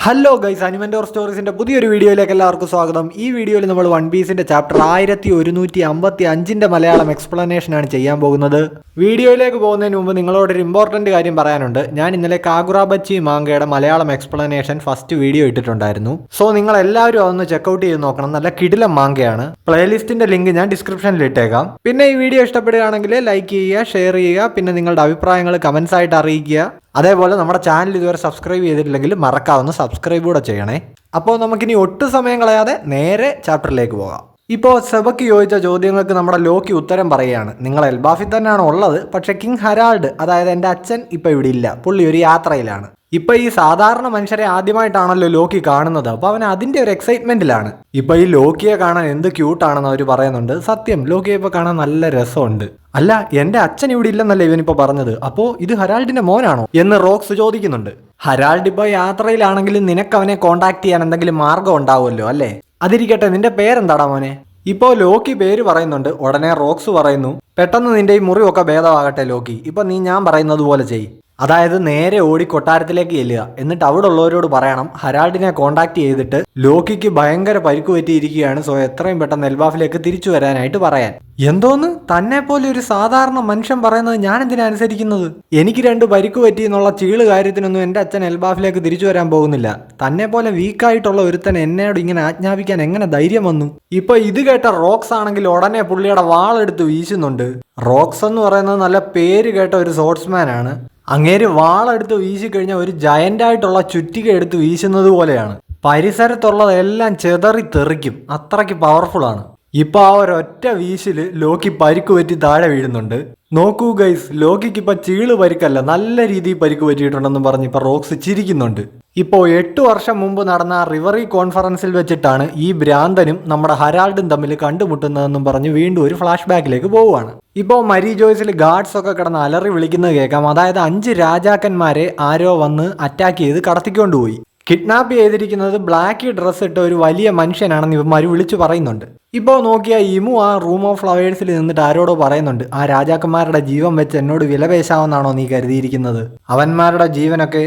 Hello guys, അനിമൻഡോർ സ്റ്റോറീസിന്റെ പുതിയൊരു വീഡിയോയിലേക്ക് എല്ലാവർക്കും സ്വാഗതം. ഈ വീഡിയോയിൽ നമ്മൾ വൺ പീസിന്റെ ചാപ്റ്റർ 1155 മലയാളം എക്സ്പ്ലനേഷൻ ആണ് ചെയ്യാൻ പോകുന്നത്. വീഡിയോയിലേക്ക് പോകുന്നതിന് മുമ്പ് നിങ്ങളോടൊരു ഇമ്പോർട്ടന്റ് കാര്യം പറയാനുണ്ട്. ഞാൻ ഇന്നലെ കാഗുറാബച്ചി മാങ്കയുടെ മലയാളം എക്സ്പ്ലനേഷൻ ഫസ്റ്റ് വീഡിയോ ഇട്ടിട്ടുണ്ടായിരുന്നു. സോ നിങ്ങൾ എല്ലാവരും അതൊന്ന് ചെക്കൗട്ട് ചെയ്ത് നോക്കണം. നല്ല കിടിലം മാങ്കയാണ്. പ്ലേലിസ്റ്റിന്റെ ലിങ്ക് ഞാൻ ഡിസ്ക്രിപ്ഷനിൽ ഇട്ടേക്കാം. പിന്നെ ഈ വീഡിയോ ഇഷ്ടപ്പെടുകയാണെങ്കിൽ ലൈക്ക് ചെയ്യുക, ഷെയർ ചെയ്യുക, പിന്നെ നിങ്ങളുടെ അഭിപ്രായങ്ങൾ കമന്റ്സ് ആയിട്ട് അറിയിക്കുക. അതേപോലെ നമ്മുടെ ചാനൽ ഇതുവരെ സബ്സ്ക്രൈബ് ചെയ്തിട്ടില്ലെങ്കിൽ മറക്കാവുന്ന സബ്സ്ക്രൈബ് കൂടെ ചെയ്യണേ. അപ്പോൾ നമുക്കിനി ഒട്ടും സമയം കളയാതെ നേരെ ചാപ്റ്ററിലേക്ക് പോകാം. ഇപ്പോൾ സെബക്ക് ചോദിച്ച ചോദ്യങ്ങൾക്ക് നമ്മുടെ ലോക്കി ഉത്തരം പറയുകയാണ്. നിങ്ങൾ എൽബാഫിൽ തന്നെയാണ് ഉള്ളത്, പക്ഷെ കിങ് ഹരാൾഡ്, അതായത് എൻ്റെ അച്ഛൻ ഇപ്പോൾ ഇവിടെ ഇല്ല, പുള്ളി ഒരു യാത്രയിലാണ്. ഇപ്പൊ ഈ സാധാരണ മനുഷ്യരെ ആദ്യമായിട്ടാണല്ലോ ലോക്കി കാണുന്നത്, അപ്പൊ അവൻ അതിന്റെ ഒരു എക്സൈറ്റ്മെന്റിലാണ്. ഇപ്പൊ ഈ ലോക്കിയെ കാണാൻ എന്ത് ക്യൂട്ടാണെന്ന് അവർ പറയുന്നുണ്ട്. സത്യം, ലോക്കിയെ ഇപ്പൊ കാണാൻ നല്ല രസമുണ്ട്. അല്ല, എന്റെ അച്ഛൻ ഇവിടെ ഇല്ലെന്നല്ലേ ഇവനിപ്പോ പറഞ്ഞത്, അപ്പോ ഇത് ഹരാൾഡിന്റെ മോനാണോ എന്ന് റോക്സ് ചോദിക്കുന്നുണ്ട്. ഹരാൾഡ് ഇപ്പൊ യാത്രയിലാണെങ്കിലും നിനക്ക് അവനെ കോണ്ടാക്ട് ചെയ്യാൻ എന്തെങ്കിലും മാർഗം ഉണ്ടാവുമല്ലോ അല്ലേ? അതിരിക്കട്ടെ, നിന്റെ പേരെന്താടാ മോനെ? ഇപ്പോ ലോക്കി പേര് പറയുന്നുണ്ട്. ഉടനെ റോക്സ് പറയുന്നു, പെട്ടെന്ന് നിന്റെ ഈ മുറിവൊക്കെ ഭേദമാകട്ടെ ലോക്കി, ഇപ്പൊ നീ ഞാൻ പറയുന്നത് പോലെ ചെയ്. അതായത് നേരെ ഓടി കൊട്ടാരത്തിലേക്ക് ചെല്ലുക, എന്നിട്ട് അവിടെ ഉള്ളവരോട് പറയണം ഹരാൾഡിനെ കോണ്ടാക്ട് ചെയ്തിട്ട് ലോക്കിക്ക് ഭയങ്കര പരിക്ക് പറ്റിയിരിക്കുകയാണ്, സോ എത്രയും പെട്ടെന്ന് എൽബാഫിലേക്ക് തിരിച്ചു വരാനായിട്ട് പറയാൻ. എന്തോന്ന്, തന്നെ പോലെ ഒരു സാധാരണ മനുഷ്യൻ പറയുന്നത് ഞാൻ എന്തിനാ അനുസരിക്കുന്നത്? എനിക്ക് 2 പരിക്ക് പറ്റി എന്നുള്ള ചീള് കാര്യത്തിനൊന്നും എൻ്റെ അച്ഛൻ എൽബാഫിലേക്ക് തിരിച്ചു വരാൻ പോകുന്നില്ല. തന്നെ പോലെ വീക്കായിട്ടുള്ള ഒരുത്തൻ എന്നോട് ഇങ്ങനെ ആജ്ഞാപിക്കാൻ എങ്ങനെ ധൈര്യം വന്നു? ഇപ്പൊ ഇത് കേട്ട റോക്സ് ആണെങ്കിൽ ഉടനെ പുള്ളിയുടെ വാളെടുത്ത് വീശുന്നുണ്ട്. റോക്സ് എന്ന് പറയുന്നത് നല്ല പേര് കേട്ട ഒരു സ്പോർട്സ്മാൻ ആണ്. അങ്ങേര് വാളെടുത്ത് വീശിക്കഴിഞ്ഞാൽ ഒരു ജയന്റായിട്ടുള്ള ചുറ്റിക എടുത്ത് വീശുന്നത് പോലെയാണ്. പരിസരത്തുള്ളതെല്ലാം ചെതറി തെറിക്കും, അത്രയ്ക്ക് പവർഫുൾ ആണ്. ഇപ്പൊ ആ ഒരൊറ്റ വീശില് ലോക്കി പരിക്ക് പറ്റി താഴെ വീഴുന്നുണ്ട്. നോക്കൂ ഗൈസ്, ലോക്കിക്ക് ഇപ്പൊ ചീള് പരിക്കല്ല, നല്ല രീതിയിൽ പരിക്ക് പറ്റിയിട്ടുണ്ടെന്ന് പറഞ്ഞ് ഇപ്പൊ റോക്സ് ചിരിക്കുന്നുണ്ട്. ഇപ്പോൾ 8 വർഷം മുമ്പ് നടന്ന റിവറി കോൺഫറൻസിൽ വെച്ചിട്ടാണ് ഈ ഭ്രാന്തനും നമ്മുടെ ഹരാൾഡും തമ്മിൽ കണ്ടുമുട്ടുന്നതെന്നും പറഞ്ഞ് വീണ്ടും ഒരു ഫ്ലാഷ് ബാക്കിലേക്ക് പോവുകയാണ്. ഇപ്പോൾ മരി ജോയ്സിൽ ഗാർഡ്സ് ഒക്കെ കിടന്ന് അലറി വിളിക്കുന്നത് കേൾക്കാം. അതായത് 5 രാജാക്കന്മാരെ ആരോ വന്ന് അറ്റാക്ക് ചെയ്ത് കടത്തിക്കൊണ്ടുപോയി. കിഡ്നാപ്പ് ചെയ്തിരിക്കുന്നത് ബ്ലാക്ക് ഡ്രസ് ഇട്ട ഒരു വലിയ മനുഷ്യനാണെന്ന് ഇവന്മാർ വിളിച്ചു പറയുന്നുണ്ട്. ഇപ്പോൾ നോക്കിയാൽ ഇമു ആ റൂം ഓഫ് ഫ്ലവേഴ്സിൽ നിന്നിട്ട് ആരോടോ പറയുന്നുണ്ട്, ആ രാജാക്കന്മാരുടെ ജീവൻ വെച്ച് എന്നോട് വിലപേശാമെന്നാണോ നീ കരുതിയിരിക്കുന്നത്? അവന്മാരുടെ ജീവനൊക്കെ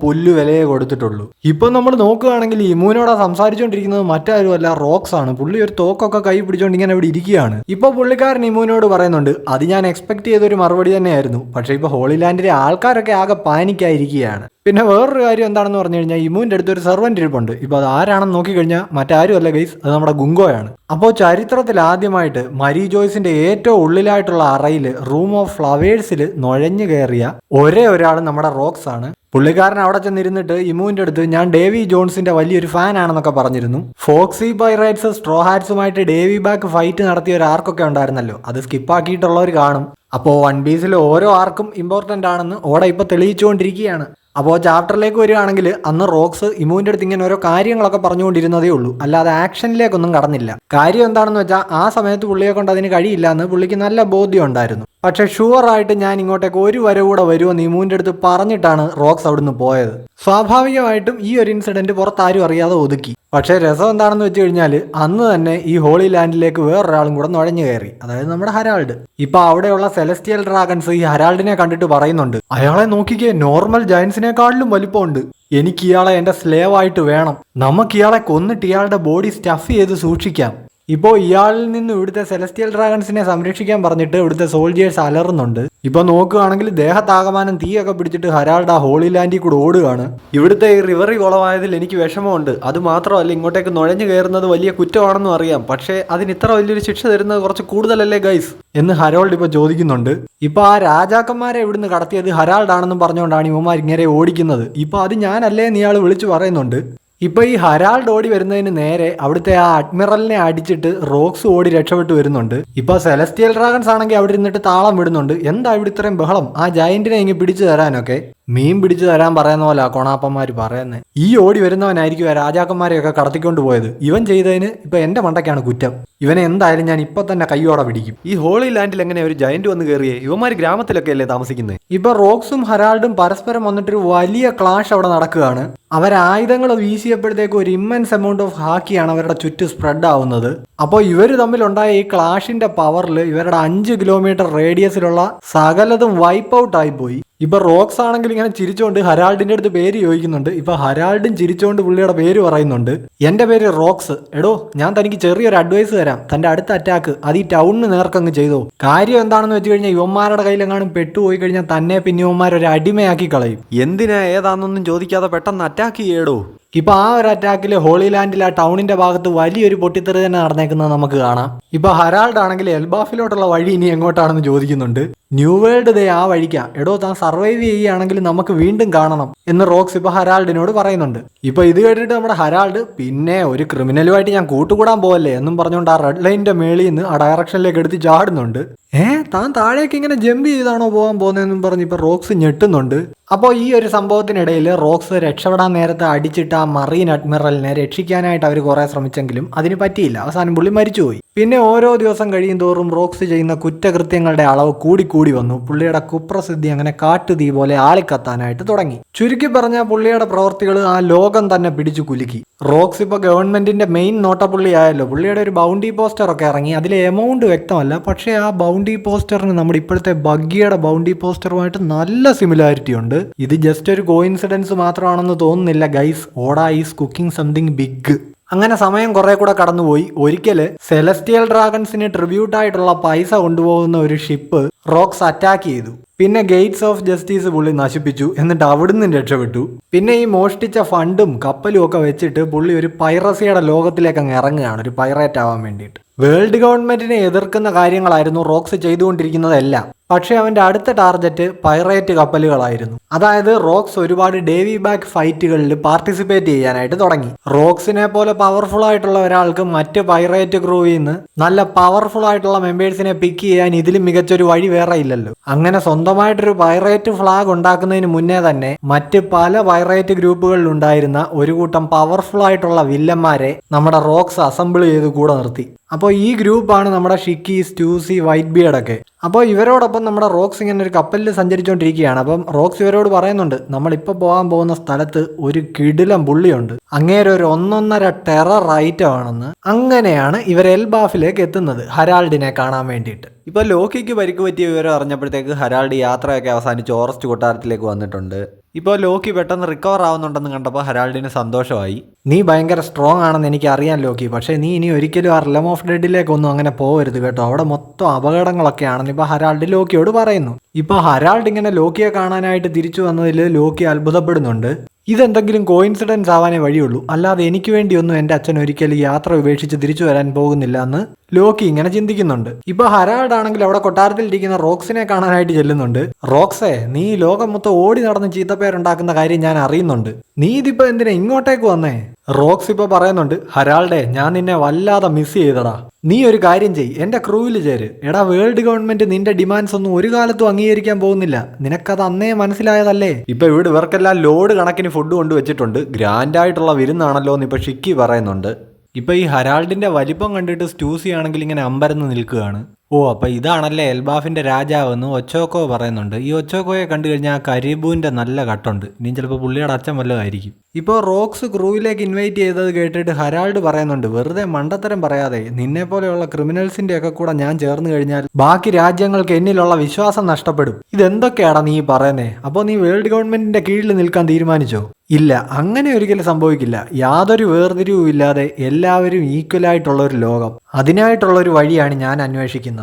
പുല്ലു വിലയെ കൊടുത്തിട്ടുള്ളൂ. ഇപ്പൊ നമ്മൾ നോക്കുകയാണെങ്കിൽ ഇമുവിനോട് സംസാരിച്ചുകൊണ്ടിരിക്കുന്നത് മറ്റാരുമല്ല, റോക്സ് ആണ്. പുള്ളി ഒരു തോക്കൊക്കെ കൈ പിടിച്ചോണ്ട് ഇങ്ങനെ ഇവിടെ ഇരിക്കുകയാണ്. ഇപ്പൊ പുള്ളിക്കാരൻ ഇമുവിനോട് പറയുന്നുണ്ട്, അത് ഞാൻ എക്സ്പെക്ട് ചെയ്തൊരു മറുപടി തന്നെയായിരുന്നു, പക്ഷെ ഇപ്പൊ ഹോളി ലാൻഡിലെ ആൾക്കാരൊക്കെ ആകെ പാനിക്കായിരിക്കുകയാണ്. പിന്നെ വേറൊരു കാര്യം എന്താണെന്ന് പറഞ്ഞു കഴിഞ്ഞാൽ ഇമുവിന്റെ അടുത്ത് ഒരു സെർവന്റ് ഇരിപ്പുണ്ട്. ഇപ്പൊ അത് ആരാണെന്ന് നോക്കിക്കഴിഞ്ഞാൽ മറ്റാരും അല്ല ഗൈസ്, അത് നമ്മുടെ ഗുങ്കോയാണ്. അപ്പോൾ ചരിത്രത്തിൽ ആദ്യമായിട്ട് മരി ജോയ്സിന്റെ ഏറ്റവും ഉള്ളിലായിട്ടുള്ള അറയിൽ റൂം ഓഫ് ഫ്ലവേഴ്സിൽ നുഴഞ്ഞു കയറിയ ഒരേ ഒരാൾ നമ്മുടെ റോക്സ് ആണ്. പുള്ളിക്കാരൻ അവിടെ ചെന്നിരുന്നിട്ട് ഇമുവിന്റെ അടുത്ത് ഞാൻ ഡേവി ജോൺസിന്റെ വലിയൊരു ഫാൻ ആണെന്നൊക്കെ പറഞ്ഞിരുന്നു. ഫോക്സി പൈറേറ്റ്സ് സ്ട്രോ ഹാറ്റ്സുമായിട്ട് ഡേവി ബാക്ക് ഫൈറ്റ് നടത്തിയ ഒരു ആർക്കൊക്കെ ഉണ്ടായിരുന്നല്ലോ, അത് സ്കിപ്പാക്കിയിട്ടുള്ളവർ കാണും. അപ്പോൾ വൺ പീസിൽ ഓരോ ആർക്കും ഇമ്പോർട്ടന്റ് ആണെന്ന് ഓടെ ഇപ്പൊ തെളിയിച്ചുകൊണ്ടിരിക്കുകയാണ്. അപ്പോൾ ചാപ്റ്ററിലേക്ക് വരികയാണെങ്കിൽ അന്ന് റോക്സ് ഇമുവിന്റെ അടുത്ത് ഇങ്ങനെ ഓരോ കാര്യങ്ങളൊക്കെ പറഞ്ഞുകൊണ്ടിരുന്നതേ ഉള്ളൂ, അല്ലാതെ ആക്ഷനിലേക്കൊന്നും കടന്നില്ല. കാര്യം എന്താണെന്ന് വെച്ചാൽ ആ സമയത്ത് പുള്ളിയെ കൊണ്ട് അതിന് കഴിയില്ല എന്ന് പുള്ളിക്ക് നല്ല ബോധ്യം ഉണ്ടായിരുന്നു. പക്ഷെ ഷുവറായിട്ട് ഞാൻ ഇങ്ങോട്ടേക്ക് ഒരു വരവൂടെ വരുമെന്ന് ഇമുവിന്റെ അടുത്ത് പറഞ്ഞിട്ടാണ് റോക്സ് അവിടുന്ന് പോയത്. സ്വാഭാവികമായിട്ടും ഈ ഒരു ഇൻസിഡന്റ് പുറത്താരും അറിയാതെ ഒതുക്കി. പക്ഷേ രസം എന്താണെന്ന് വെച്ച് കഴിഞ്ഞാൽ അന്ന് തന്നെ ഈ ഹോളി ലാൻഡിലേക്ക് വേറൊരാളും കൂടെ നുഴഞ്ഞു കയറി, അതായത് നമ്മുടെ ഹരാൾഡ്. ഇപ്പൊ അവിടെയുള്ള സെലസ്റ്റിയൽ ഡ്രാഗൺസ് ഈ ഹരാൾഡിനെ കണ്ടിട്ട് പറയുന്നുണ്ട്, അയാളെ നോക്കിക്കേ, നോർമൽ ജയൻസിനെക്കാളിലും വലിപ്പമുണ്ട്. എനിക്ക് ഇയാളെ എന്റെ സ്ലേവ് ആയിട്ട് വേണം. നമുക്ക് ഇയാളെ കൊന്നിട്ട് ഇയാളുടെ ബോഡി സ്റ്റഫ് ചെയ്ത് സൂക്ഷിക്കാം. ഇപ്പോൾ ഇയാളിൽ നിന്ന് ഇവിടുത്തെ സെലസ്റ്റിയൽ ഡ്രാഗൺസിനെ സംരക്ഷിക്കാൻ പറഞ്ഞിട്ട് ഇവിടുത്തെ സോൾജിയേഴ്സ് അലറുന്നുണ്ട്. ഇപ്പൊ നോക്കുകയാണെങ്കിൽ ദേഹത്താകമാനം തീയൊക്കെ പിടിച്ചിട്ട് ഹരാൾഡ് ആ ഹോളി ലാൻഡിൽ കൂടെ ഓടുകയാണ്. ഇവിടുത്തെ ഈ റിവറി കുളമായതിൽ എനിക്ക് വിഷമമുണ്ട്. അത് മാത്രമല്ല, ഇങ്ങോട്ടേക്ക് നുഴഞ്ഞു കയറുന്നത് വലിയ കുറ്റമാണെന്നും അറിയാം, പക്ഷേ അതിന് ഇത്ര വലിയൊരു ശിക്ഷ തരുന്നത് കുറച്ച് കൂടുതലല്ലേ ഗൈസ് എന്ന് ഹരാൾഡ് ഇപ്പൊ ചോദിക്കുന്നുണ്ട്. ഇപ്പൊ ആ രാജാക്കന്മാരെ ഇവിടുന്ന് കടത്തിയത് ഹരാൾഡ് ആണെന്നും പറഞ്ഞുകൊണ്ടാണ് ഇവന്മാർ ഇങ്ങനെ ഓടിക്കുന്നത്. ഇപ്പൊ അത് ഞാനല്ലേ എന്ന് ഇയാൾ വിളിച്ചു പറയുന്നുണ്ട്. ഇപ്പൊ ഈ ഹരാൾഡ് ഓടി വരുന്നതിന് നേരെ അവിടുത്തെ ആ അഡ്മിറലിനെ അടിച്ചിട്ട് റോക്സ് ഓടി രക്ഷപ്പെട്ടു വരുന്നുണ്ട്. ഇപ്പൊ സെലസ്റ്റിയൽ ഡ്രാഗൺസ് ആണെങ്കിൽ അവിടെ ഇരുന്നിട്ട് താളം വിടുന്നുണ്ട്. എന്താ ഇവിടെ ഇത്രയും ബഹളം? ആ ജയന്റിനെ ഇങ്ങ് പിടിച്ചു തരാനൊക്കെ. മീൻ പിടിച്ചു തരാൻ പറയുന്ന പോലെ കൊണാപ്പന്മാര് പറയുന്നത്. ഈ ഓടി വരുന്നവനായിരിക്കും ആ രാജാക്കന്മാരെയൊക്കെ കടത്തിക്കൊണ്ട് പോയത്. ഇവൻ ചെയ്തതിന് ഇപ്പൊ എന്റെ മണ്ടയ്ക്കാണ് കുറ്റം. ഇവനെ എന്തായാലും ഞാൻ ഇപ്പൊ തന്നെ കയ്യോടെ പിടിക്കും. ഈ ഹോളി ലാൻഡിൽ എങ്ങനെ ഒരു ജയന്റ് വന്ന് കയറിയേ? ഇവന്മാര് ഗ്രാമത്തിലൊക്കെ അല്ലേ താമസിക്കുന്നത്? ഇപ്പൊ റോക്സും ഹരാൾഡും പരസ്പരം വന്നിട്ടൊരു വലിയ ക്ലാഷ് അവിടെ നടക്കുകയാണ്. അവരായുധങ്ങൾ വീശിയപ്പോഴത്തേക്ക് ഒരു ഇമ്മൻസ് എമൗണ്ട് ഓഫ് ഹാക്കിയാണ് അവരുടെ ചുറ്റും സ്പ്രെഡ് ആവുന്നത്. അപ്പോൾ ഇവർ തമ്മിലുണ്ടായ ഈ ക്ലാഷിന്റെ പവറിൽ ഇവരുടെ 5 കിലോമീറ്റർ റേഡിയസിലുള്ള സകലതും വൈപ്പ് ഔട്ട് ആയിപ്പോയി. ഇപ്പൊ റോക്സ് ആണെങ്കിൽ ഇങ്ങനെ ചിരിച്ചുകൊണ്ട് ഹരാൾഡിന്റെ അടുത്ത് പേര് ചോദിക്കുന്നുണ്ട്. ഇപ്പൊ ഹരാൾഡും ചിരിച്ചുകൊണ്ട് പുള്ളിയുടെ പേര് പറയുന്നുണ്ട്. എന്റെ പേര് റോക്സ്. എടോ, ഞാൻ തനിക്ക് ചെറിയൊരു അഡ്വൈസ് തരാം. തന്റെ അടുത്ത അറ്റാക്ക് അത് ഈ ടൗണിന് നേർക്കങ്ങ് ചെയ്തോ. കാര്യം എന്താണെന്ന് വെച്ച് കഴിഞ്ഞാൽ യുവന്മാരുടെ കയ്യിലെങ്ങാനും പെട്ടുപോയി കഴിഞ്ഞാൽ തന്നെ പിന്നെ യുവന്മാരൊരു അടിമയാക്കി കളയും. എന്തിനാ ഏതാണെന്നൊന്നും ചോദിക്കാതെ പെട്ടെന്ന് അറ്റാക്ക് ചെയ്യടോ. ഇപ്പൊ ആ ഒരു അറ്റാക്കിൽ ഹോളി ലാൻഡിൽ ആ ടൗണിന്റെ ഭാഗത്ത് വലിയൊരു പൊട്ടിത്തെറി തന്നെ നടന്നേക്കുന്നത് നമുക്ക് കാണാം. ഇപ്പൊ ഹരാൾഡ് ആണെങ്കിൽ എൽബാഫിലോട്ടുള്ള വഴി ഇനി എങ്ങോട്ടാണെന്ന് ചോദിക്കുന്നുണ്ട്. ന്യൂ വേൾഡ് ദേ ആ വഴിക്കാ. എടോ, താൻ സർവൈവ് ചെയ്യുകയാണെങ്കിൽ നമുക്ക് വീണ്ടും കാണണം എന്ന് റോക്സ് ഇപ്പൊ ഹരാൾഡിനോട് പറയുന്നുണ്ട്. ഇപ്പൊ ഇത് കേട്ടിട്ട് നമ്മുടെ ഹരാൾഡ് പിന്നെ ഒരു ക്രിമിനലുമായിട്ട് ഞാൻ കൂട്ടുകൂടാൻ പോവല്ലേ എന്നും പറഞ്ഞുകൊണ്ട് ആ റെഡ് ലൈനിന്റെ മേളിൽ നിന്ന് ആ ഡയറക്ഷനിലേക്ക് എടുത്ത് ചാടുന്നുണ്ട്. താൻ താഴേക്ക് ഇങ്ങനെ ജമ്പ് ചെയ്താണോ പോകാൻ പോകുന്നതെന്നും പറഞ്ഞ് ഇപ്പൊ റോക്സ് ഞെട്ടുന്നുണ്ട്. അപ്പോൾ ഈ ഒരു സംഭവത്തിനിടയിൽ റോക്സ് രക്ഷപ്പെടാൻ നേരത്തെ അടിച്ചിട്ട് ആ മറീൻ അഡ്മിറലിനെ രക്ഷിക്കാനായിട്ട് അവർ കുറെ ശ്രമിച്ചെങ്കിലും അതിന് പറ്റിയില്ല. അവസാനം പുള്ളി മരിച്ചുപോയി. പിന്നെ ഓരോ ദിവസം കഴിയും തോറും റോക്സ് ചെയ്യുന്ന കുറ്റകൃത്യങ്ങളുടെ അളവ് കൂടി വന്നു. പുള്ളിയുടെ കുപ്രസിദ്ധി അങ്ങനെ കാട്ടുതീ പോലെ ആളിക്കത്താനായിട്ട് തുടങ്ങി. ചുരുക്കി പറഞ്ഞാൽ പുള്ളിയുടെ പ്രവർത്തികൾ ആ ലോകം തന്നെ പിടിച്ചു കുലുക്കി. റോക്സ് ഇപ്പൊ ഗവൺമെന്റിന്റെ മെയിൻ നോട്ടപ്പുള്ളി ആയല്ലോ. പുള്ളിയുടെ ഒരു ബൗണ്ടി പോസ്റ്റർ ഒക്കെ ഇറങ്ങി. അതിലെ എമൗണ്ട് വ്യക്തമല്ല, പക്ഷേ ആ ബൗണ്ടി പോസ്റ്ററിന് നമ്മുടെ ഇപ്പോഴത്തെ ബഗ്ഗിയുടെ ബൗണ്ടി പോസ്റ്ററുമായിട്ട് നല്ല സിമിലാരിറ്റി ഉണ്ട്. ഇത് ജസ്റ്റ് ഒരു കോയിൻസിഡൻസ് മാത്രമാണെന്ന് തോന്നുന്നില്ല ഗൈസ്. ഓഡ ഈസ് കുക്കിംഗ് സംതിങ് ബിഗ്. അങ്ങനെ സമയം കുറെ കൂടെ കടന്നുപോയി. ഒരിക്കല് സെലസ്റ്റിയൽ ഡ്രാഗൺസിന് ട്രിബ്യൂട്ടായിട്ടുള്ള പൈസ കൊണ്ടുപോകുന്ന ഒരു ഷിപ്പ് റോക്സ് അറ്റാക്ക് ചെയ്തു. പിന്നെ ഗേറ്റ്സ് ഓഫ് ജസ്റ്റിസ് പുള്ളി നശിപ്പിച്ചു. എന്നിട്ട് അവിടുന്ന് രക്ഷപ്പെട്ടു. പിന്നെ ഈ മോഷ്ടിച്ച ഫണ്ടും കപ്പലും ഒക്കെ വെച്ചിട്ട് പുള്ളി ഒരു പൈറസിയുടെ ലോകത്തിലേക്ക് അങ്ങ് ഇറങ്ങുകയാണ്, ഒരു പൈറേറ്റ് ആവാൻ വേണ്ടിയിട്ട്. വേൾഡ് ഗവൺമെന്റിനെ എതിർക്കുന്ന കാര്യങ്ങളായിരുന്നു റോക്സ് ചെയ്തുകൊണ്ടിരിക്കുന്നതെല്ലാം. പക്ഷേ അവന്റെ അടുത്ത ടാർഗറ്റ് പൈറേറ്റ് കപ്പലുകളായിരുന്നു. അതായത് റോക്സ് ഒരുപാട് ഡേവി ബാക്ക് ഫൈറ്റുകളിൽ പാർട്ടിസിപ്പേറ്റ് ചെയ്യാനായിട്ട് തുടങ്ങി. റോക്സിനെ പോലെ പവർഫുൾ ആയിട്ടുള്ള ഒരാൾക്ക് മറ്റ് പൈറേറ്റ് ക്രൂവിൽ നിന്ന് നല്ല പവർഫുൾ ആയിട്ടുള്ള മെമ്പേഴ്സിനെ പിക്ക് ചെയ്യാൻ ഇതിലും മികച്ചൊരു വഴി വേറെ ഇല്ലല്ലോ. അങ്ങനെ സ്വന്തമായിട്ടൊരു പൈറേറ്റ് ഫ്ലാഗ് ഉണ്ടാക്കുന്നതിന് മുന്നേ തന്നെ മറ്റ് പല പൈറേറ്റ് ഗ്രൂപ്പുകളിൽ ഉണ്ടായിരുന്ന ഒരു കൂട്ടം പവർഫുൾ ആയിട്ടുള്ള വില്ലന്മാരെ നമ്മുടെ റോക്സ് അസംബിൾ ചെയ്ത് കൂടെ നിർത്തി. അപ്പോൾ ഈ ഗ്രൂപ്പാണ് നമ്മുടെ ഷിക്കി, സ്റ്റൂസി, വൈറ്റ് ബിയർഡ് ഒക്കെ. അപ്പോൾ ഇവരോടൊപ്പം നമ്മുടെ റോക്സ് ഇങ്ങനെ ഒരു കപ്പലിൽ സഞ്ചരിച്ചുകൊണ്ടിരിക്കുകയാണ്. അപ്പം റോക്സ് ഇവരോട് പറയുന്നുണ്ട്, നമ്മളിപ്പോൾ പോകാൻ പോകുന്ന സ്ഥലത്ത് ഒരു കിടിലം പുള്ളിയുണ്ട്, അങ്ങേരെ ഒരു 1.5 ടെറർ ഐറ്റം ആണെന്ന്. അങ്ങനെയാണ് ഇവർ എൽബാഫിലേക്ക് എത്തുന്നത് ഹരാൾഡിനെ കാണാൻ വേണ്ടിയിട്ട്. ഇപ്പൊ ലോക്കിക്ക് പരിക്ക് പറ്റിയ വിവരം അറിഞ്ഞപ്പോഴത്തേക്ക് ഹരാൾഡ് യാത്രയൊക്കെ അവസാനിച്ച് ഓറസ്റ്റ് കൊട്ടാരത്തിലേക്ക് വന്നിട്ടുണ്ട്. ഇപ്പോൾ ലോക്കി പെട്ടെന്ന് റിക്കവർ ആവുന്നുണ്ടെന്ന് കണ്ടപ്പോൾ ഹരാൾഡിന് സന്തോഷമായി. നീ ഭയങ്കര സ്ട്രോങ് ആണെന്ന് എനിക്ക് അറിയാൻ ലോക്കി, പക്ഷേ നീ ഇനി ഒരിക്കലും ആ റിലം ഓഫ് ഡെഡിലേക്കൊന്നും അങ്ങനെ പോകരുത് കേട്ടോ, അവിടെ മൊത്തം അപകടങ്ങളൊക്കെയാണെന്ന് ഇപ്പോൾ ഹരാൾഡ് ലോക്കിയോട് പറയുന്നു. ഇപ്പോൾ ഹരാൾഡ് ഇങ്ങനെ ലോക്കിയെ കാണാനായിട്ട് തിരിച്ചു വന്നതിൽ ലോക്കി അത്ഭുതപ്പെടുന്നുണ്ട്. ഇതെന്തെങ്കിലും കോയിൻസിഡൻസ് ആവാനേ വഴിയുള്ളൂ, അല്ലാതെ എനിക്ക് വേണ്ടിയൊന്നും എൻ്റെ അച്ഛൻ ഒരിക്കലും യാത്ര ഉപേക്ഷിച്ച് തിരിച്ചു വരാൻ പോകുന്നില്ല എന്ന് ലോക്കി ഇങ്ങനെ ചിന്തിക്കുന്നുണ്ട്. ഇപ്പൊ ഹരാൾഡ് ആണെങ്കിൽ അവിടെ കൊട്ടാരത്തിലിരിക്കുന്ന റോക്സിനെ കാണാനായിട്ട് ചെല്ലുന്നുണ്ട്. റോക്സേ, നീ ലോകം മൊത്തം ഓടി നടന്ന് ചീത്തപ്പേരുണ്ടാക്കുന്ന കാര്യം ഞാൻ അറിയുന്നുണ്ട്, നീ ഇതിപ്പോ എന്തിനാ ഇങ്ങോട്ടേക്ക് വന്നേ? റോക്സ് ഇപ്പൊ പറയുന്നുണ്ട്, ഹരാൾഡേ, ഞാൻ നിന്നെ വല്ലാതെ മിസ് ചെയ്തടാ. നീ ഒരു കാര്യം ചെയ്യ്, എന്റെ ക്രൂവിൽ ചേര്. എടാ, വേൾഡ് ഗവൺമെന്റ് നിന്റെ ഡിമാൻഡ്സ് ഒന്നും ഒരു കാലത്തും അംഗീകരിക്കാൻ പോകുന്നില്ല, നിനക്കത് അന്നേ മനസ്സിലായതല്ലേ? ഇപ്പൊ ഇവിടെ ഇവർക്കെല്ലാം ലോഡ് കണക്കിന് ഫുഡ് കൊണ്ടുവച്ചിട്ടുണ്ട്, ഗ്രാൻഡ് ആയിട്ടുള്ള വിരുന്നാണല്ലോ എന്ന് ഇപ്പൊ ഷിക്കി പറയുന്നുണ്ട്. ഇപ്പൊ ഈ ഹരാൾഡിന്റെ വലിപ്പം കണ്ടിട്ട് സ്റ്റൂസി ആണെങ്കിൽ ഇങ്ങനെ അമ്പരന്ന് നിൽക്കുകയാണ്. ഓ, അപ്പൊ ഇതാണല്ലേ എൽബാഫിന്റെ രാജാവെന്ന് ഒച്ചോക്കോ പറയുന്നുണ്ട്. ഈ ഒച്ചോക്കോയെ കണ്ടു കഴിഞ്ഞാൽ കരീബുവിന്റെ നല്ല കട്ടുണ്ട്, ഇനി ചിലപ്പോൾ പുള്ളിയുടെ അച്ഛൻ വല്ലതായിരിക്കും. ഇപ്പോൾ റോക്സ് ക്രൂവിലേക്ക് ഇൻവൈറ്റ് ചെയ്തത് കേട്ടിട്ട് ഹരാൾഡ് പറയുന്നുണ്ട്, വെറുതെ മണ്ടത്തരം പറയാതെ, നിന്നെ പോലെയുള്ള ക്രിമിനൽസിന്റെ ഒക്കെ കൂടെ ഞാൻ ചേർന്ന് കഴിഞ്ഞാൽ ബാക്കി രാജ്യങ്ങൾക്ക് എന്നിലുള്ള വിശ്വാസം നഷ്ടപ്പെടും. ഇതെന്തൊക്കെയാടാ നീ പറയുന്നേ? അപ്പോൾ നീ വേൾഡ് ഗവൺമെന്റിന്റെ കീഴിൽ നിൽക്കാൻ തീരുമാനിച്ചോ? ഇല്ല, അങ്ങനെ ഒരിക്കലും സംഭവിക്കില്ല. യാതൊരു വേർതിരിവും ഇല്ലാതെ എല്ലാവരും ഈക്വലായിട്ടുള്ള ഒരു ലോകം, അതിനായിട്ടുള്ള ഒരു വഴിയാണ് ഞാൻ അന്വേഷിക്കുന്നത്.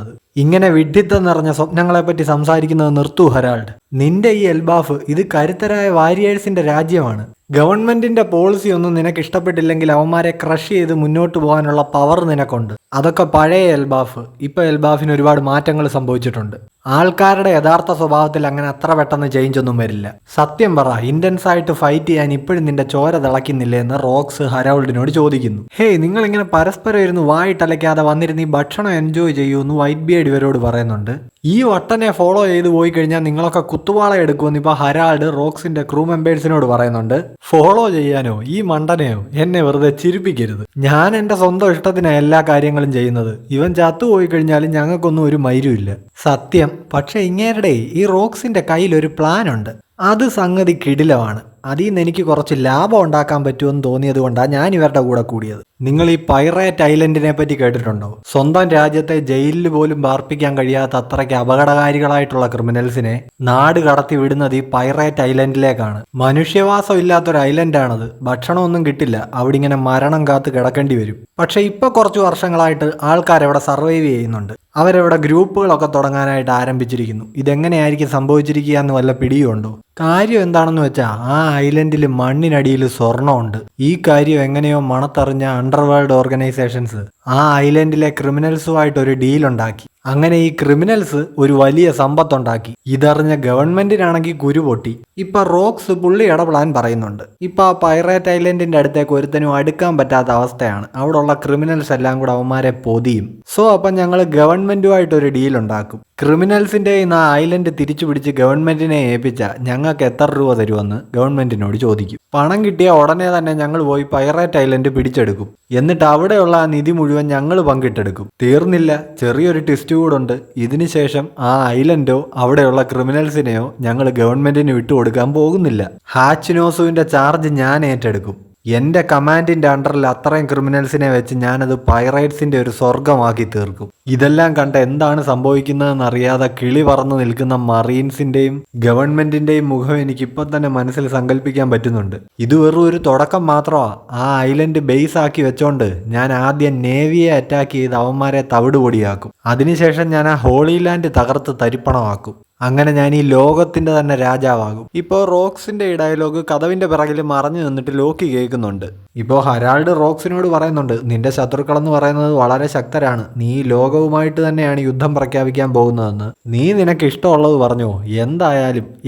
ഇങ്ങനെ വിഡ്ഢിത്തം നിറഞ്ഞ സ്വപ്നങ്ങളെപ്പറ്റി സംസാരിക്കുന്നത് നിർത്തൂ ഹരാൾഡ്. നിന്റെ ഈ എൽബാഫ് ഇത് കരുത്തരായ വാരിയേഴ്സിന്റെ രാജ്യമാണ്. ഗവൺമെന്റിന്റെ പോളിസി ഒന്നും നിനക്ക് ഇഷ്ടപ്പെട്ടില്ലെങ്കിൽ അവന്മാരെ ക്രഷ് ചെയ്ത് മുന്നോട്ട് പോകാനുള്ള പവർ നിനക്കുണ്ട്. അതൊക്കെ പഴയ എൽബാഫ്. ഇപ്പൊ എൽബാഫിന് ഒരുപാട് മാറ്റങ്ങൾ സംഭവിച്ചിട്ടുണ്ട്. ആൾക്കാരുടെ യഥാർത്ഥ സ്വഭാവത്തിൽ അങ്ങനെ അത്ര പെട്ടെന്ന് ചേഞ്ച് ഒന്നും വരില്ല. സത്യം പറ, ഇന്റൻസ് ആയിട്ട് ഫൈറ്റ് ചെയ്യാൻ ഇപ്പോഴും നിന്റെ ചോര തിളയ്ക്കുന്നില്ലേ എന്ന് റോക്സ് ഹരാൾഡിനോട് ചോദിക്കുന്നു. ഹേയ്, നിങ്ങൾ ഇങ്ങനെ പരസ്പരം ഇരുന്ന് വായിട്ടലയ്ക്കാതെ വന്നിരുന്ന് ഈ ഭക്ഷണം എൻജോയ് ചെയ്യൂന്ന് വൈറ്റ് ബിയർഡ് ഇവരോട് പറയുന്നുണ്ട്. ഈ വട്ടനെ ഫോളോ ചെയ്ത് പോയി കഴിഞ്ഞാൽ നിങ്ങളൊക്കെ കുത്തുവാള എടുക്കുമെന്ന് ഇപ്പൊ ഹരാൾഡ് റോക്സിന്റെ ക്രൂ മെമ്പേഴ്സിനോട് പറയുന്നുണ്ട്. ഫോളോ ചെയ്യാനോ ഈ മണ്ടനെയോ എന്നെ വെറുതെ ചിരിപ്പിക്കരുത്. ഞാൻ എന്റെ സ്വന്തം ഇഷ്ടത്തിനാണ് എല്ലാ കാര്യങ്ങളും ചെയ്യുന്നത്. ഇവൻ ചത്തുപോയി കഴിഞ്ഞാലും ഞങ്ങൾക്കൊന്നും ഒരു മൈരുമില്ല. സത്യം. പക്ഷെ ഇങ്ങേരുടെ ഈ റോക്സിന്റെ കയ്യിൽ ഒരു പ്ലാൻ ഉണ്ട്. അത് സംഗതി കിടിലമാണ്. അതിൽ നിന്ന് എനിക്ക് കുറച്ച് ലാഭം ഉണ്ടാക്കാൻ പറ്റുമെന്ന് തോന്നിയത് കൊണ്ടാണ് ഞാൻ ഇവരുടെ കൂടെ കൂടിയത്. നിങ്ങൾ ഈ പൈറേറ്റ് ഐലൻഡിനെ പറ്റി കേട്ടിട്ടുണ്ടോ? സ്വന്തം രാജ്യത്തെ ജയിലിൽ പോലും പാർപ്പിക്കാൻ കഴിയാത്ത അത്രയ്ക്ക് അപകടകാരികളായിട്ടുള്ള ക്രിമിനൽസിനെ നാട് കടത്തി വിടുന്നത് ഈ പൈറേറ്റ് ഐലൻഡിലേക്കാണ്. മനുഷ്യവാസം ഇല്ലാത്തൊരു ഐലൻഡാണത്. ഭക്ഷണമൊന്നും കിട്ടില്ല. അവിടെ ഇങ്ങനെ മരണം കാത്ത് കിടക്കേണ്ടി വരും. പക്ഷെ ഇപ്പൊ കുറച്ച് വർഷങ്ങളായിട്ട് ആൾക്കാരവിടെ സർവൈവ് ചെയ്യുന്നുണ്ട്. അവരവിടെ ഗ്രൂപ്പുകളൊക്കെ തുടങ്ങാനായിട്ട് ആരംഭിച്ചിരിക്കുന്നു. ഇതെങ്ങനെയായിരിക്കും സംഭവിച്ചിരിക്കുക എന്ന് വല്ല പിടിയുണ്ടോ? കാര്യം എന്താണെന്ന് വെച്ചാൽ ആ ഐലൻഡിൽ മണ്ണിനടിയിൽ സ്വർണ്ണമുണ്ട്. ഈ കാര്യം എങ്ങനെയോ മണത്തറിഞ്ഞ അണ്ടർവേൾഡ് ഓർഗനൈസേഷൻസ് ആ ഐലൻഡിലെ ക്രിമിനൽസുമായിട്ട് ഒരു ഡീൽ ഉണ്ടാക്കി. അങ്ങനെ ഈ ക്രിമിനൽസ് ഒരു വലിയ സമ്പത്തുണ്ടാക്കി. ഇതറിഞ്ഞ ഗവൺമെന്റിനാണെങ്കിൽ കുരു പൊട്ടി. ഇപ്പൊ റോക്സ് പുള്ളി ഇടപെടാൻ പറയുന്നുണ്ട്. ഇപ്പൊ ആ പൈറേറ്റ് ഐലൻഡിന്റെ അടുത്തേക്ക് ഒരുത്തനും അടുക്കാൻ പറ്റാത്ത അവസ്ഥയാണ്. അവിടെയുള്ള ക്രിമിനൽസ് എല്ലാം കൂടെ അവന്മാരെ പൊതിയും. സോ അപ്പം ഞങ്ങൾ ഗവൺമെന്റുമായിട്ട് ഒരു ഡീൽ ഉണ്ടാക്കും. ക്രിമിനൽസിന്റെ ആ ഐലൻഡ് തിരിച്ചു പിടിച്ച് ഗവൺമെന്റിനെ ഏൽപ്പിച്ച ഞങ്ങൾക്ക് എത്ര രൂപ തരുമെന്ന് ഗവൺമെന്റിനോട് ചോദിക്കും. പണം കിട്ടിയ ഉടനെ തന്നെ ഞങ്ങൾ പോയി പൈറേറ്റ് ഐലൻഡ് പിടിച്ചെടുക്കും. എന്നിട്ട് അവിടെയുള്ള ആ നിധി മുഴുവൻ ഞങ്ങൾ പങ്കിട്ടെടുക്കും. തീർന്നില്ല, ചെറിയൊരു ട്വിസ്റ്റ് കൂടുണ്ട്. ഇതിനുശേഷം ആ ഐലൻഡോ അവിടെയുള്ള ക്രിമിനൽസിനെയോ ഞങ്ങൾ ഗവൺമെന്റിന് വിട്ടുകൊടുക്കാൻ പോകുന്നില്ല. ഹാച്ചിനോസുവിന്റെ ചാർജ് ഞാൻ ഏറ്റെടുക്കും. എന്റെ കമാൻഡിന്റെ അണ്ടറിൽ അത്രയും ക്രിമിനൽസിനെ വെച്ച് ഞാനത് പൈറേറ്റ്സിന്റെ ഒരു സ്വർഗമാക്കി തീർക്കും. ഇതെല്ലാം കണ്ട എന്താണ് സംഭവിക്കുന്നതെന്ന് അറിയാതെ കിളി പറന്നു നിൽക്കുന്ന മറീൻസിന്റെയും ഗവൺമെന്റിന്റെയും മുഖം എനിക്ക് ഇപ്പം തന്നെ മനസ്സിൽ സങ്കല്പിക്കാൻ പറ്റുന്നുണ്ട്. ഇത് വെറും ഒരു തുടക്കം മാത്രമാണ്. ആ ഐലൻഡ് ബേസ് ആക്കി വെച്ചോണ്ട് ഞാൻ ആദ്യം നേവിയെ അറ്റാക്ക് ചെയ്ത് അവന്മാരെ തവിടുപൊടിയാക്കും. അതിനുശേഷം ഞാൻ ആ ഹോളി ലാൻഡ് തകർത്ത് തരിപ്പണമാക്കും. അങ്ങനെ ഞാൻ ഈ ലോകത്തിന്റെ തന്നെ രാജാവാകും. ഇപ്പോൾ റോക്സിന്റെ ഈ ഡയലോഗ് കഥവിന്റെ പിറകിൽ മറഞ്ഞു നിന്നിട്ട് ലോക്കി കേൾക്കുന്നുണ്ട്. ഇപ്പോൾ ഹരാൾഡ് റോക്സിനോട് പറയുന്നുണ്ട്, നിന്റെ ശത്രുക്കളെന്ന് പറയുന്നത് വളരെ ശക്തരാണ്. നീ ലോകവുമായിട്ട് തന്നെയാണ് യുദ്ധം പ്രഖ്യാപിക്കാൻ പോകുന്നതെന്ന്. നീ നിനക്ക് ഇഷ്ടമുള്ളത് പറഞ്ഞോ.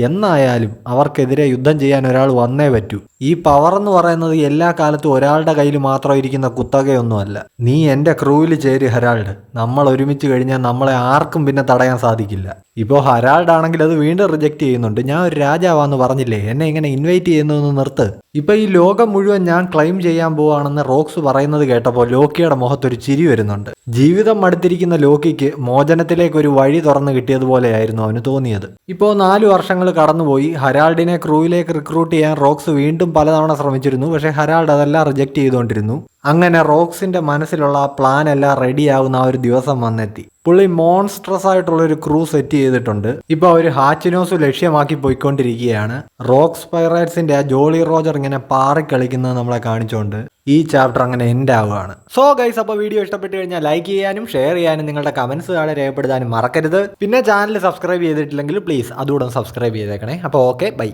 എന്നായാലും അവർക്കെതിരെ യുദ്ധം ചെയ്യാൻ ഒരാൾ വന്നേ പറ്റൂ. ഈ പവർ എന്ന് പറയുന്നത് എല്ലാ കാലത്തും ഒരാളുടെ കയ്യിൽ മാത്രം ഇരിക്കുന്ന കുത്തകയൊന്നുമല്ല. നീ എൻ്റെ ക്രൂവിൽ ചേര് ഹരാൾഡ്. നമ്മൾ ഒരുമിച്ച് കഴിഞ്ഞാൽ നമ്മളെ ആർക്കും പിന്നെ തടയാൻ സാധിക്കില്ല. ഇപ്പോൾ ഹരാൾഡ് ആണെങ്കിൽ അത് വീണ്ടും റിജക്റ്റ് ചെയ്യുന്നുണ്ട്. ഞാൻ ഒരു രാജാവാന്ന് പറഞ്ഞില്ലേ, എന്നെ ഇങ്ങനെ ഇൻവൈറ്റ് ചെയ്യുന്നതെന്ന് നിർത്ത്. ഇപ്പം ഈ ലോകം മുഴുവൻ ഞാൻ ക്ലെയിം ചെയ്യാൻ പോവാണെന്ന് റോക്സ് പറയുന്നത് കേട്ടപ്പോൾ ലോക്കിയുടെ മുഖത്തൊരു ചിരി വരുന്നുണ്ട്. ജീവിതം മടുത്തിരിക്കുന്ന ലോക്കിക്ക് മോചനത്തിലേക്ക് ഒരു വഴി തുറന്നു കിട്ടിയതുപോലെയായിരുന്നു അവന് തോന്നിയത്. ഇപ്പോൾ 4 വർഷങ്ങൾ കടന്നുപോയി. ഹരാൾഡിനെ ക്രൂവിലേക്ക് റിക്രൂട്ട് ചെയ്യാൻ റോക്സ് വീണ്ടും പലതവണ ശ്രമിച്ചിരുന്നു. പക്ഷേ ഹരാൾഡ് അതെല്ലാം റിജക്റ്റ് ചെയ്തുകൊണ്ടിരുന്നു. അങ്ങനെ റോക്സിന്റെ മനസ്സിലുള്ള ആ പ്ലാൻ എല്ലാം റെഡിയാവുന്ന ആ ഒരു ദിവസം വന്നെത്തി. പുള്ളി മോൺസ്ട്രസ് ആയിട്ടുള്ള ഒരു ക്രൂ സെറ്റ് ചെയ്തിട്ടുണ്ട്. ഇപ്പൊ അവർ ഹാച്ചിനോസ് ലക്ഷ്യമാക്കി പോയിക്കൊണ്ടിരിക്കുകയാണ്. റോക്സ് പൈറേറ്റ്സിന്റെ ആ ജോളി റോജർ ഇങ്ങനെ പാറിക്കളിക്കുന്നത് നമ്മളെ കാണിച്ചുകൊണ്ട് ഈ ചാപ്റ്റർ അങ്ങനെ എൻഡ് ആവുകയാണ്. സോ ഗൈസ്, അപ്പോൾ വീഡിയോ ഇഷ്ടപ്പെട്ട് കഴിഞ്ഞാൽ ലൈക്ക് ചെയ്യാനും ഷെയർ ചെയ്യാനും നിങ്ങളുടെ കമന്റ്സ് താഴെ രേഖപ്പെടുത്താനും മറക്കരുത്. പിന്നെ ചാനൽ സബ്സ്ക്രൈബ് ചെയ്തിട്ടില്ലെങ്കിൽ പ്ലീസ് അതുകൂടെ സബ്സ്ക്രൈബ് ചെയ്തേക്കണേ. അപ്പോൾ ഓക്കെ, ബൈ.